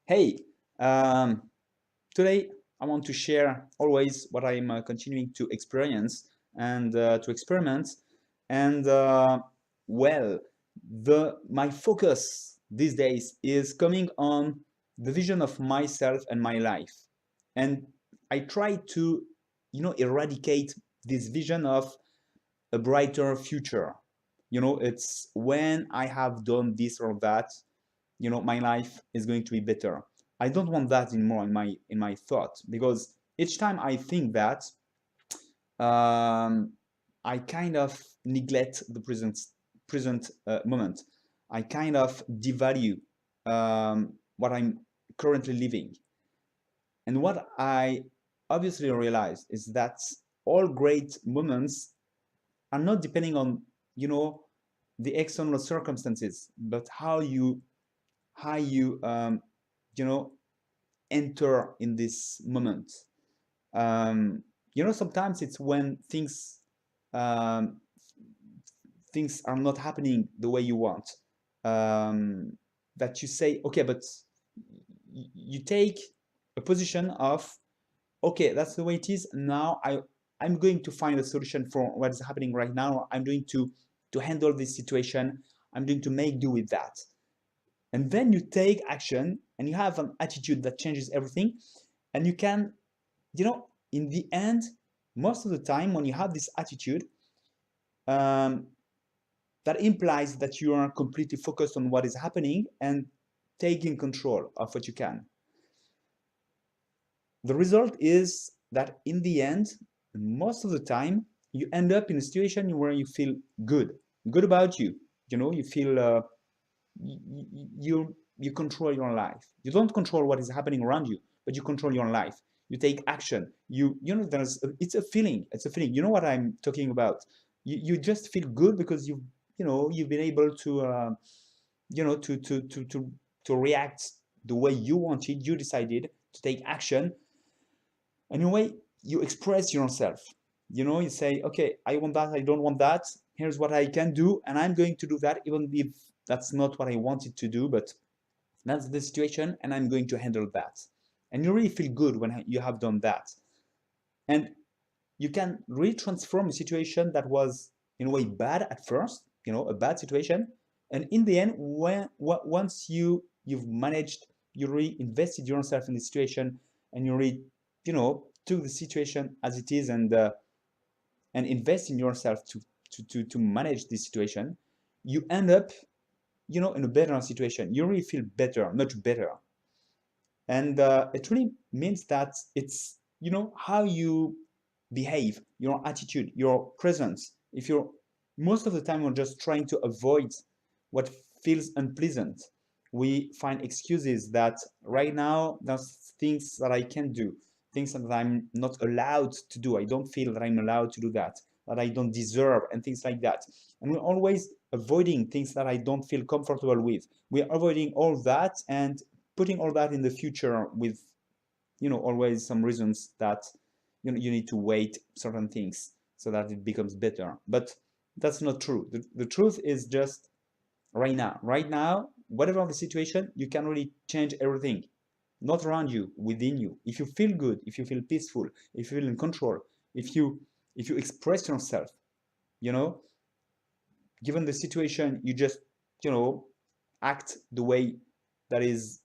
Hey, um, today I want to share always what I'm continuing to experience and to experiment. And well, the my focus these days is coming on the vision of myself and my life. And I try to, eradicate this vision of a brighter future. It's when I have done this or that, my life is going to be better. I don't want that anymore in my thought, because each time I think that, um, I kind of neglect the present moment. I kind of devalue what I'm currently living. And what I obviously realize is that all great moments are not depending on, you know the external circumstances, but how you you know enter in this moment. Sometimes it's when um, things are not happening the way you want, um, that you say, okay, but you take a position of, okay, that's the way it is now. I'm going to find a solution for what is happening right now. I'm going to handle this situation. I'm going to make do with that. And then you take action and you have an attitude that changes everything. And you can, in the end, most of the time when you have this attitude, um, that implies that you are completely focused on what is happening and taking control of what you can. The result is that in the end, most of the time, you end up in a situation where you feel good about you. You feel, you control your life. You don't control what is happening around you, but you control your life. You take action. It's a feeling. It's a feeling. You know what I'm talking about. You just feel good because you've been able to, you know to to to to to react the way you wanted. You decided to take action. Anyway, you express yourself. You say, okay, I want that, I don't want that. Here's what I can do, and I'm going to do that, even if that's not what I wanted to do, but that's the situation, and I'm going to handle that. And you really feel good when you have done that. And you can really transform a situation that was, in a way, bad at first, a bad situation. And in the end, once you've managed, you really invested yourself in the situation, and you really, took the situation as it is, and invest in yourself to manage this situation. You end up, in a better situation. You really feel better, much better. And it really means that it's, how you behave, your attitude, your presence. If you're Most of the time, we're just trying to avoid what feels unpleasant. We find excuses that right now there's things that I can't do, things that I'm not allowed to do. I don't feel that I'm allowed to do that I don't deserve, and things like that. And we're always avoiding things that I don't feel comfortable with. We're avoiding all that and putting all that in the future with, always some reasons that, you need to wait certain things so that it becomes better. But that's not true. The truth is just right now. Right now, whatever the situation, you can really change everything. Not around you, within you. If you feel good, if you feel peaceful, if you feel in control, if you express yourself, you know, given the situation, you just, act the way that is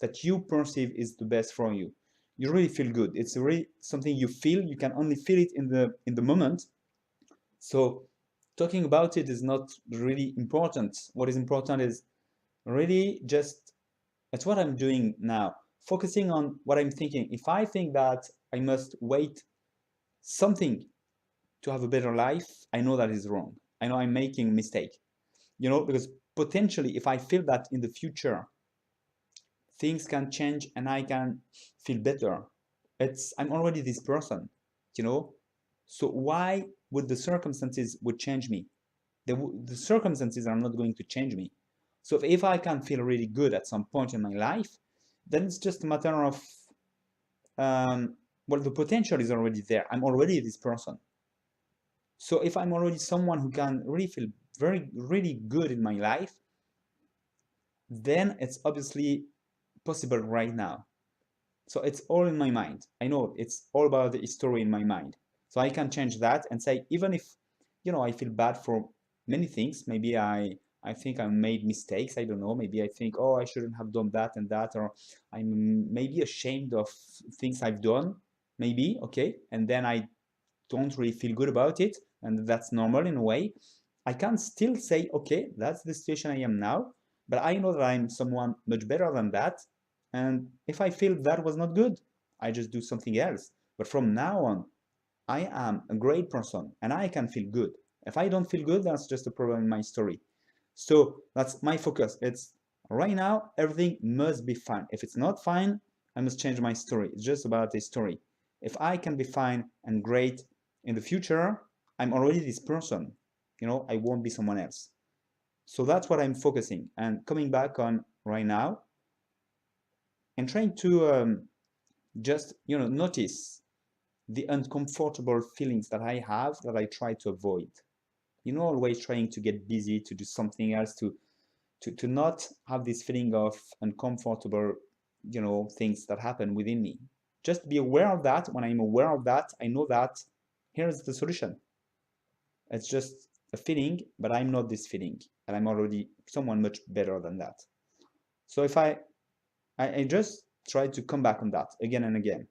that you perceive is the best for you. You really feel good. It's really something you feel. You can only feel it in the moment. So talking about it is not really important. What is important is really just, it's what I'm doing now, focusing on what I'm thinking. If I think that I must wait something to have a better life, I know that is wrong. I know I'm making a mistake, because potentially if I feel that in the future things can change and I can feel better, I'm already this person, you know. So why would the circumstances would change me? The circumstances are not going to change me. So if I can feel really good at some point in my life, then it's just a matter of, well, the potential is already there. I'm already this person. So if I'm already someone who can really feel very, really good in my life, then it's obviously possible right now. So it's all in my mind. I know it's all about the story in my mind. So I can change that and say, even if, I feel bad for many things, maybe I think I made mistakes. I don't know. Maybe I think, oh, I shouldn't have done that and that, or I'm maybe ashamed of things I've done, maybe, okay. And then I don't really feel good about it, and that's normal in a way. I can still say, okay, that's the situation I am now, but I know that I'm someone much better than that. And if I feel that was not good, I just do something else. But from now on, I am a great person and I can feel good. If I don't feel good, that's just a problem in my story. So that's my focus. It's right now, everything must be fine. If it's not fine, I must change my story. It's just about the story. If I can be fine and great in the future, I'm already this person. I won't be someone else. So that's what I'm focusing and coming back on right now and trying to just, notice the uncomfortable feelings that I have that I try to avoid. Always trying to get busy, to do something else, to not have this feeling of uncomfortable, things that happen within me. Just be aware of that. When I'm aware of that, I know that here's the solution. It's just a feeling, but I'm not this feeling, and I'm already someone much better than that. So if I just try to come back on that again and again,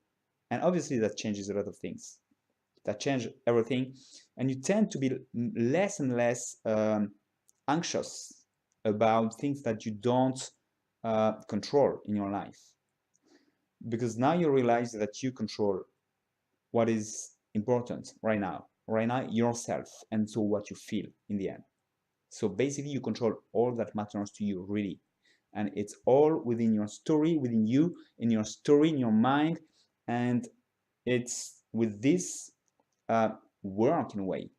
and obviously that changes a lot of things. That change everything, and you tend to be less and less anxious about things that you don't control in your life, because now you realize that you control what is important right now yourself, and so what you feel in the end. So basically you control all that matters to you, really, and it's all within your story, within you, in your story, in your mind. And it's with this work, in a way,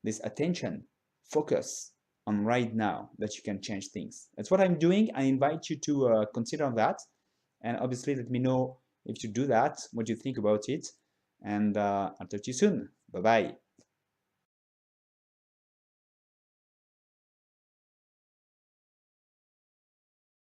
this attention, focus on right now, that you can change things. That's what I'm doing. I invite you to consider that, and obviously let me know if you do that, what you think about it. And I'll talk to you soon. Bye bye.